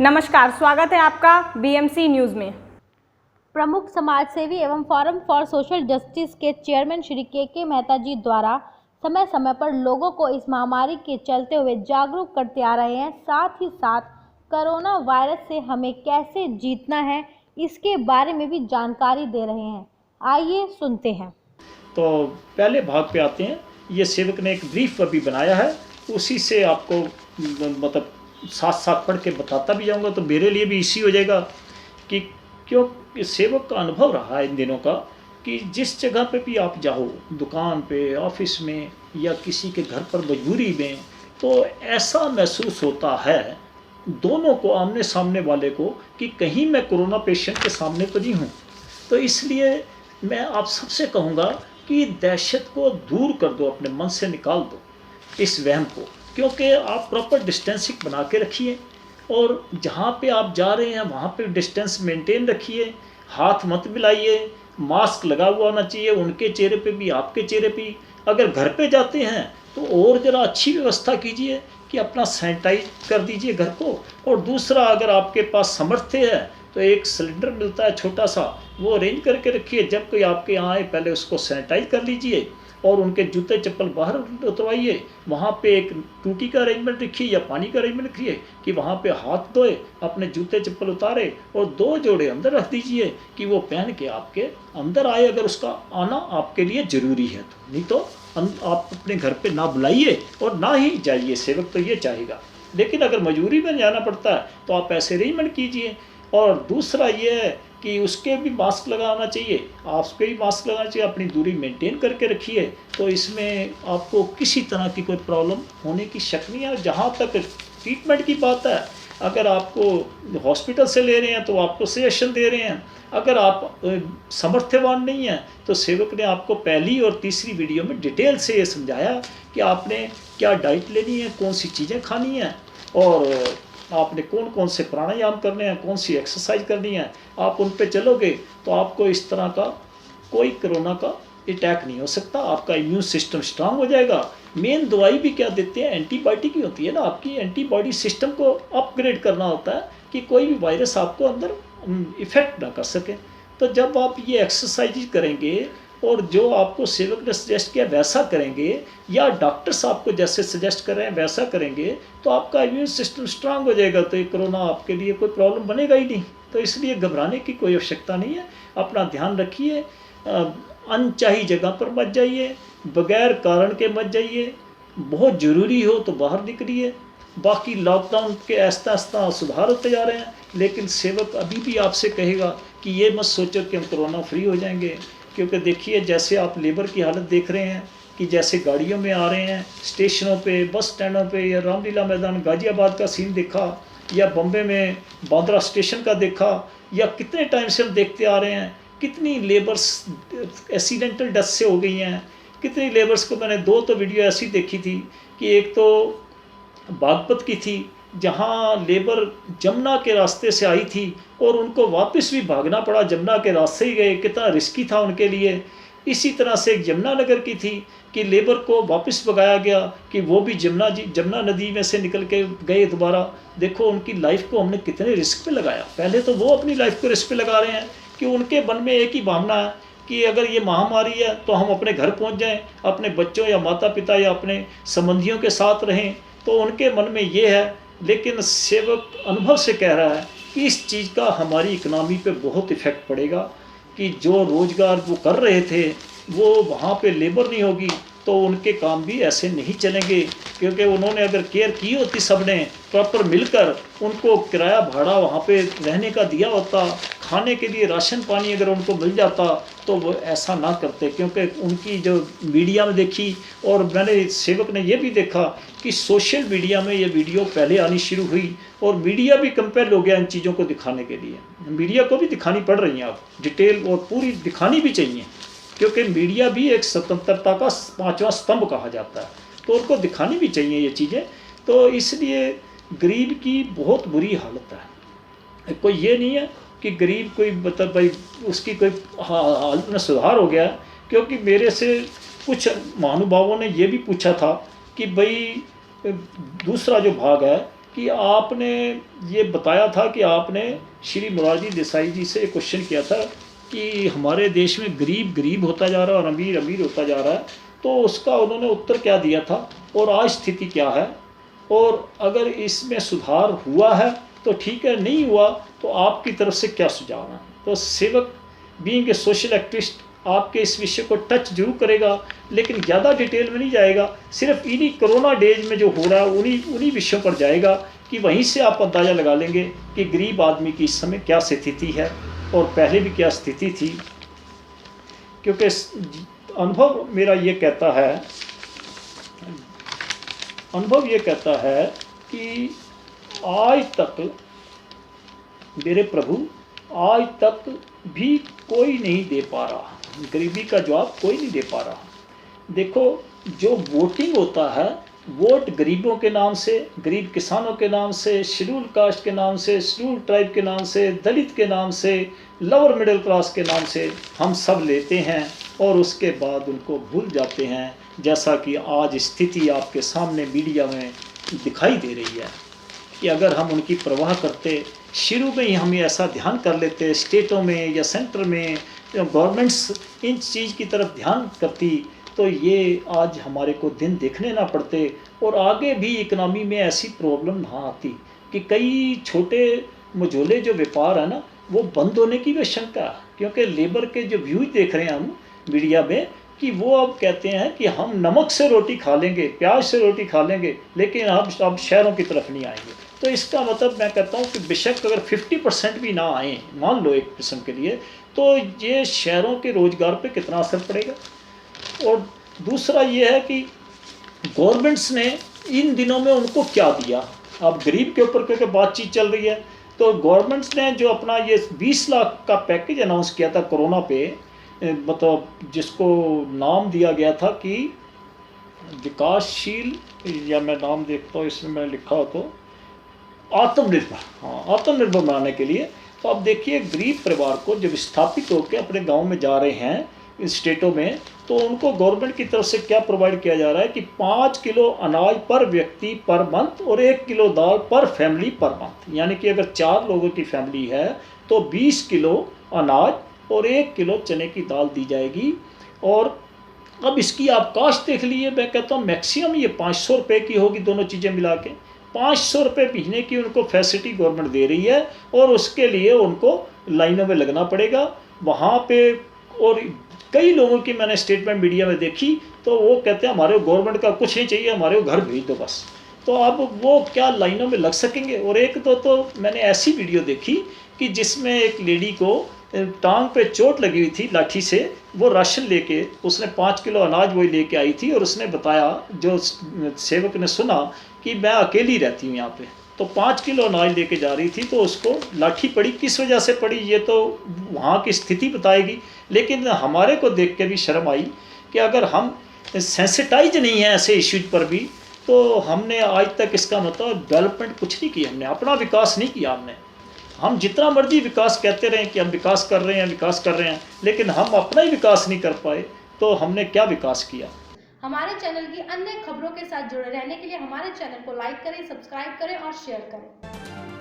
नमस्कार, स्वागत है आपका बीएमसी न्यूज़ में। प्रमुख समाजसेवी एवं फोरम फॉर सोशल जस्टिस के चेयरमैन श्री के मेहता जी द्वारा समय समय पर लोगों को इस महामारी के चलते हुए जागरूक करते आ रहे हैं। साथ ही साथ कोरोना वायरस से हमें कैसे जीतना है इसके बारे में भी जानकारी दे रहे हैं। आइए सुनते हैं। तो पहले भाग पे आते हैं। ये सेवक ने एक ब्रीफ अभी बनाया है, उसी से आपको मतलब साथ साथ पढ़ के बताता भी जाऊंगा, तो मेरे लिए भी इसी हो जाएगा कि क्यों सेवक का अनुभव रहा है इन दिनों का कि जिस जगह पे भी आप जाओ, दुकान पे, ऑफिस में या किसी के घर पर मजबूरी में, तो ऐसा महसूस होता है दोनों को, आमने सामने वाले को, कि कहीं मैं कोरोना पेशेंट के सामने तो नहीं हूँ। तो इसलिए मैं आप सबसे कहूँगा कि दहशत को दूर कर दो, अपने मन से निकाल दो इस वहम को, क्योंकि आप प्रॉपर डिस्टेंसिंग बना के रखिए और जहाँ पे आप जा रहे हैं वहाँ पे डिस्टेंस मेंटेन रखिए, हाथ मत मिलाइए, मास्क लगा हुआ होना चाहिए, उनके चेहरे पे भी आपके चेहरे पे। अगर घर पे जाते हैं तो और ज़रा अच्छी व्यवस्था कीजिए कि अपना सैनिटाइज कर दीजिए घर को। और दूसरा, अगर आपके पास सामर्थ्य है तो एक सिलेंडर मिलता है छोटा सा, वो अरेंज करके रखिए। जब कोई आपके यहाँ आए पहले उसको सैनिटाइज कर लीजिए और उनके जूते चप्पल बाहर उतरवाइए। वहाँ पे एक टूटी का अरेंजमेंट रखिए या पानी का अरेंजमेंट रखिए कि वहाँ पे हाथ धोए, अपने जूते चप्पल उतारे और 2 जोड़े अंदर रख दीजिए कि वो पहन के आपके अंदर आए, अगर उसका आना आपके लिए ज़रूरी है तो। नहीं तो आप अपने घर पे ना बुलाइए और ना ही जाइए, सेवक तो ये चाहेगा। लेकिन अगर मजबूरी में जाना पड़ता है तो आप ऐसे अरेंजमेंट कीजिए। और दूसरा ये है कि उसके भी मास्क लगाना चाहिए, आपके भी मास्क लगाना चाहिए, अपनी दूरी मेंटेन करके रखिए। तो इसमें आपको किसी तरह की कोई प्रॉब्लम होने की शक नहीं है। जहाँ तक ट्रीटमेंट की बात है, अगर आपको हॉस्पिटल से ले रहे हैं तो आपको सजेशन दे रहे हैं। अगर आप सामर्थ्यवान नहीं हैं तो सेवक ने आपको पहली और तीसरी वीडियो में डिटेल से ये समझाया कि आपने क्या डाइट लेनी है, कौन सी चीज़ें खानी हैं और आपने कौन कौन से प्राणायाम करने हैं, कौन सी एक्सरसाइज करनी है। आप उन पे चलोगे तो आपको इस तरह का कोई कोरोना का अटैक नहीं हो सकता, आपका इम्यून सिस्टम स्ट्रांग हो जाएगा। मेन दवाई भी क्या देते हैं, एंटीबायोटिक ही होती है ना, आपकी एंटीबॉडी सिस्टम को अपग्रेड करना होता है कि कोई भी वायरस आपको अंदर इफेक्ट ना कर सके। तो जब आप ये एक्सरसाइज करेंगे और जो आपको सेवक ने सजेस्ट किया वैसा करेंगे, या डॉक्टर्स आपको जैसे सजेस्ट कर रहे हैं वैसा करेंगे, तो आपका इम्यून सिस्टम स्ट्रांग हो जाएगा। तो ये कोरोना आपके लिए कोई प्रॉब्लम बनेगा ही नहीं। तो इसलिए घबराने की कोई आवश्यकता नहीं है। अपना ध्यान रखिए, अनचाही जगह पर मत जाइए, बगैर कारण के मत जाइए, बहुत ज़रूरी हो तो बाहर निकलिए। बाकी लॉकडाउन के आहिस्ता आहिस्ता सुधार होते जा रहे हैं, लेकिन सेवक अभी भी आपसे कहेगा कि ये मत सोचो कि हम कोरोना फ्री हो जाएंगे। क्योंकि देखिए, जैसे आप लेबर की हालत देख रहे हैं कि जैसे गाड़ियों में आ रहे हैं, स्टेशनों पे, बस स्टैंडों पे, या रामलीला मैदान गाज़ियाबाद का सीन देखा, या बम्बे में बांद्रा स्टेशन का देखा, या कितने टाइम से हम देखते आ रहे हैं कितनी लेबर्स एक्सीडेंटल डेथ से हो गई हैं। कितनी लेबर्स को मैंने 2 तो वीडियो ऐसी देखी थी कि एक तो बागपत की थी जहाँ लेबर जमुना के रास्ते से आई थी और उनको वापस भी भागना पड़ा, जमुना के रास्ते ही गए, कितना रिस्की था उनके लिए। इसी तरह से एक यमुनानगर की थी कि लेबर को वापस भगाया गया कि वो भी जमुना नदी में से निकल के गए दोबारा। देखो उनकी लाइफ को हमने कितने रिस्क पे लगाया। पहले तो वो अपनी लाइफ को रिस्क पे लगा रहे हैं कि उनके मन में एक ही भावना है कि अगर ये महामारी है तो हम अपने घर पहुंच जाएं, अपने बच्चों या माता पिता या अपने संबंधियों के साथ रहें। तो उनके मन में ये है। लेकिन सेवक अनुभव से कह रहा है कि इस चीज़ का हमारी इकनॉमी पे बहुत इफ़ेक्ट पड़ेगा कि जो रोज़गार वो कर रहे थे वो वहाँ पे लेबर नहीं होगी तो उनके काम भी ऐसे नहीं चलेंगे। क्योंकि उन्होंने अगर केयर की होती, सब ने प्रॉपर मिलकर उनको किराया भाड़ा वहाँ पे रहने का दिया होता, खाने के लिए राशन पानी अगर उनको मिल जाता, तो वो ऐसा ना करते। क्योंकि उनकी जो मीडिया में देखी, और मैंने सेवक ने ये भी देखा कि सोशल मीडिया में ये वीडियो पहले आनी शुरू हुई और मीडिया भी कंपेल हो गया इन चीज़ों को दिखाने के लिए। मीडिया को भी दिखानी पड़ रही हैं अब डिटेल, और पूरी दिखानी भी चाहिए, क्योंकि मीडिया भी एक स्वतंत्रता का 5वां स्तंभ कहा जाता है, तो उनको दिखानी भी चाहिए ये चीज़ें। तो इसलिए गरीब की बहुत बुरी हालत है। कोई ये नहीं है कि गरीब कोई मतलब भाई उसकी कोई हालत में सुधार हो गया। क्योंकि मेरे से कुछ महानुभावों ने ये भी पूछा था कि भाई दूसरा जो भाग है कि आपने ये बताया था कि आपने श्री मोरारजी देसाई जी से क्वेश्चन किया था कि हमारे देश में गरीब गरीब होता जा रहा है और अमीर अमीर होता जा रहा है, तो उसका उन्होंने उत्तर क्या दिया था और आज स्थिति क्या है, और अगर इसमें सुधार हुआ है तो ठीक है, नहीं हुआ तो आपकी तरफ से क्या सुझाव है। तो सेवक बीइंग ए सोशल एक्टिविस्ट आपके इस विषय को टच जरूर करेगा, लेकिन ज़्यादा डिटेल में नहीं जाएगा, सिर्फ इन्हीं कोरोना डेज में जो हो रहा है उन्हीं विषयों पर जाएगा कि वहीं से आप अंदाज़ा लगा लेंगे कि गरीब आदमी की इस समय क्या स्थिति है और पहले भी क्या स्थिति थी। क्योंकि अनुभव मेरा ये कहता है कि आज तक मेरे प्रभु आज तक भी कोई नहीं दे पा रहा, गरीबी का जवाब कोई नहीं दे पा रहा। देखो, जो वोटिंग होता है, वोट गरीबों के नाम से, गरीब किसानों के नाम से, शेड्यूल कास्ट के नाम से, शेड्यूल ट्राइब के नाम से, दलित के नाम से, लोअर मिडिल क्लास के नाम से हम सब लेते हैं और उसके बाद उनको भूल जाते हैं, जैसा कि आज स्थिति आपके सामने मीडिया में दिखाई दे रही है। कि अगर हम उनकी परवाह करते, शुरू में ही हम ऐसा ध्यान कर लेते, स्टेटों में या सेंटर में गवर्नमेंट्स इन चीज़ की तरफ ध्यान करती, तो ये आज हमारे को दिन देखने ना पड़ते और आगे भी इकनॉमी में ऐसी प्रॉब्लम ना आती कि कई छोटे मझोले जो व्यापार है ना, वो बंद होने की भी आशंका है। क्योंकि लेबर के जो व्यूज देख रहे हैं हम मीडिया में कि वो अब कहते हैं कि हम नमक से रोटी खा लेंगे, प्याज से रोटी खा लेंगे, लेकिन अब शहरों की तरफ नहीं आएंगे। तो इसका मतलब मैं कहता हूँ कि बेशक अगर 50% भी ना आए, मान लो 1% के लिए, तो ये शहरों के रोज़गार पे कितना असर पड़ेगा। और दूसरा ये है कि गवर्नमेंट्स ने इन दिनों में उनको क्या दिया। अब गरीब के ऊपर क्योंकि बातचीत चल रही है, तो गवर्नमेंट्स ने जो अपना ये 20 लाख का पैकेज अनाउंस किया था कोरोना पे, मतलब जिसको नाम दिया गया था कि विकासशील, या मैं नाम देखता हूँ इसमें मैं लिखा हो तो आत्मनिर्भर, हाँ, आत्मनिर्भर बनाने के लिए। तो अब देखिए, गरीब परिवार को जब स्थापित होकर अपने गांव में जा रहे हैं इस स्टेटों में, तो उनको गवर्नमेंट की तरफ से क्या प्रोवाइड किया जा रहा है कि 5 किलो अनाज पर व्यक्ति पर मंथ और 1 किलो दाल पर फैमिली पर मंथ। यानी कि अगर 4 लोगों की फैमिली है तो 20 किलो अनाज और 1 किलो चने की दाल दी जाएगी। और अब इसकी आप कास्ट देख लीजिए, मैं कहता हूँ मैक्सिमम ये 500 रुपये की होगी, दोनों चीज़ें मिला के 500 रुपये महीने की उनको फैसिलिटी गवर्नमेंट दे रही है। और उसके लिए उनको लाइनों में लगना पड़ेगा वहाँ पे। और कई लोगों की मैंने स्टेटमेंट मीडिया में देखी, तो वो कहते हैं हमारे गवर्नमेंट का कुछ नहीं चाहिए, हमारे घर भेज दो बस। तो अब वो क्या लाइनों में लग सकेंगे। और एक तो मैंने ऐसी वीडियो देखी कि जिसमें एक लेडी को टांग पे चोट लगी हुई थी लाठी से, वो राशन लेके, उसने 5 किलो अनाज वही लेके आई थी और उसने बताया, जो सेवक ने सुना कि मैं अकेली रहती हूँ यहाँ पे, तो 5 किलो अनाज लेके जा रही थी, तो उसको लाठी पड़ी। किस वजह से पड़ी ये तो वहाँ की स्थिति बताएगी, लेकिन हमारे को देख के भी शर्म आई कि अगर हम सेंसिटाइज नहीं है ऐसे इश्यूज पर भी, तो हमने आज तक इसका मतलब डेवलपमेंट कुछ नहीं किया, हमने अपना विकास नहीं किया। हम जितना मर्जी विकास कहते रहें कि हम विकास कर रहे हैं, लेकिन हम अपना ही विकास नहीं कर पाए, तो हमने क्या विकास किया। हमारे चैनल की अन्य खबरों के साथ जुड़े रहने के लिए हमारे चैनल को लाइक करें, सब्सक्राइब करें और शेयर करें।